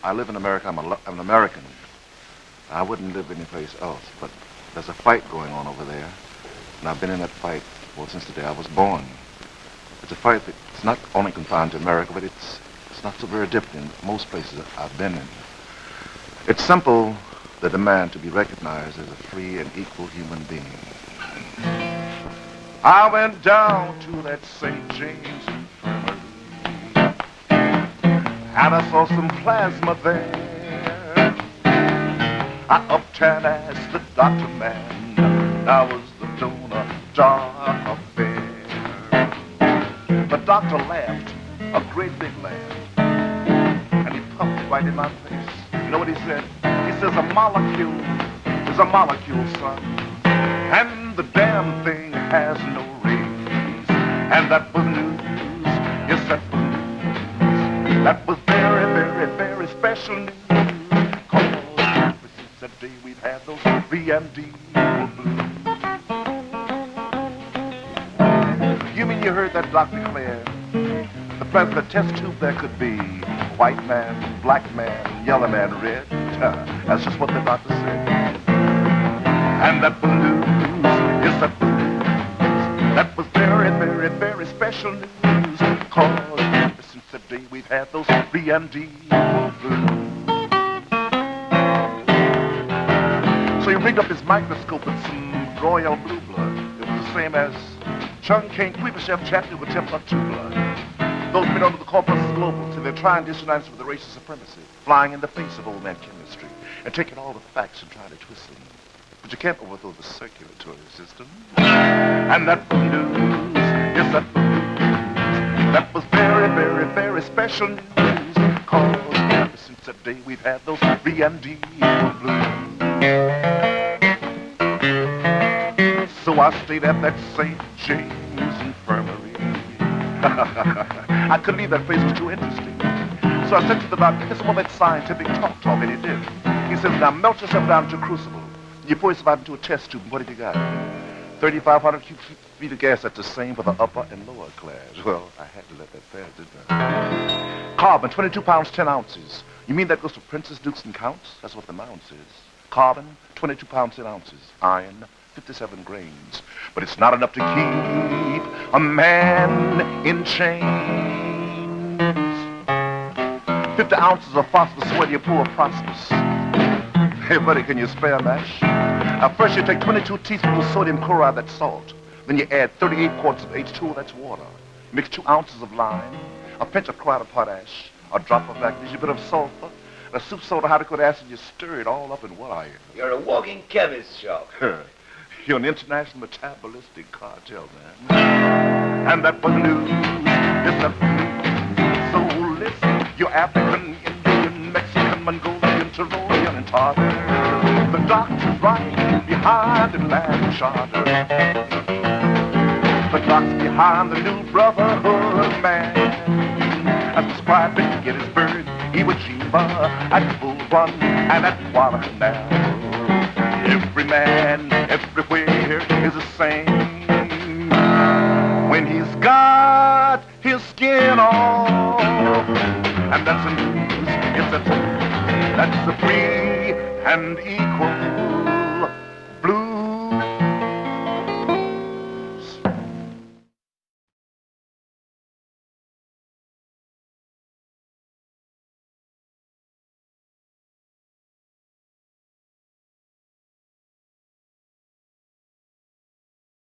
I live in America. I'm an American. I wouldn't live anyplace else, but there's a fight going on over there, and I've been in that fight, well, since the day I was born. It's a fight that's not only confined to America, but it's not so very different in most places I've been in. It's simple, the demand to be recognized as a free and equal human being. I went down to that St. James Infirmary, and I saw some plasma there. I upped and asked the doctor man, I was the donor jar affair. The doctor laughed, a great big laugh, and he puffed right in my face. You know what he said? He says, a molecule is a molecule, son, and the damn thing has no rays. And that was news, yes, that was news. That was very, very, very special news. Since that day we've had those VMD blues. You mean you heard that doctor declare the present test tube there could be white man, black man, yellow man, red? That's just what the doctor said. And that was news, yes, that was news. That was very, very, very special news. Cause ever since the day we've had those VMD blues. So he rigged up his microscope with some royal blue blood. It was the same as Chung King, Weaver Chef Chapter with Timbuktu blood. Those men under the corpus global till they're trying to dissonance with the racial supremacy, flying in the face of old man chemistry, and taking all the facts and trying to twist them. But you can't overthrow the circulatory system. And that was news, yes, that was news. That was very, very, very special news. Cause ever since that day we've had those VMD blues. So I stayed at that St. James Infirmary. I couldn't leave that place, it was too interesting. So I said to the doctor, get some of that scientific talk, and he did. He says, now melt yourself down into a crucible. You pour yourself out into a test tube, and what have you got? 3,500 cubic feet of gas. That's the same for the upper and lower class. Well, I had to let that pass, didn't I? Carbon, 22 pounds, 10 ounces. You mean that goes to princes, dukes, and counts? That's what the ounce is. Carbon, 22 pounds, 10 ounces. Iron, 57 grains. But it's not enough to keep a man in chains. 50 ounces of phosphorus when you pour a prosperous. Hey, buddy, can you spare mash? Now, first you take 22 teaspoons of sodium chloride, that's salt. Then you add 38 quarts of H2O, that's water. Mix 2 ounces of lime, a pinch of chloride of potash, a drop of magnesium, a bit of sulfur, and a soup soda hydrochloric acid. You stir it all up in what are you? You're a walking chemist, Shock. You're an international metabolistic cartel, man. And that was news. Yes, that was news. So listen, you're African, Indian, Mexican, Mongolian, Tyrolean, and Tartar. The doctor's right behind the land charter. The clock's behind the new brotherhood man. As prescribed in Gettysburg, Iwo Jima, at Bull Run, and at Guadalcanal. Every man, everywhere is the same. When he's got his skin off, and that's the news, yes, that's the free and equal blue.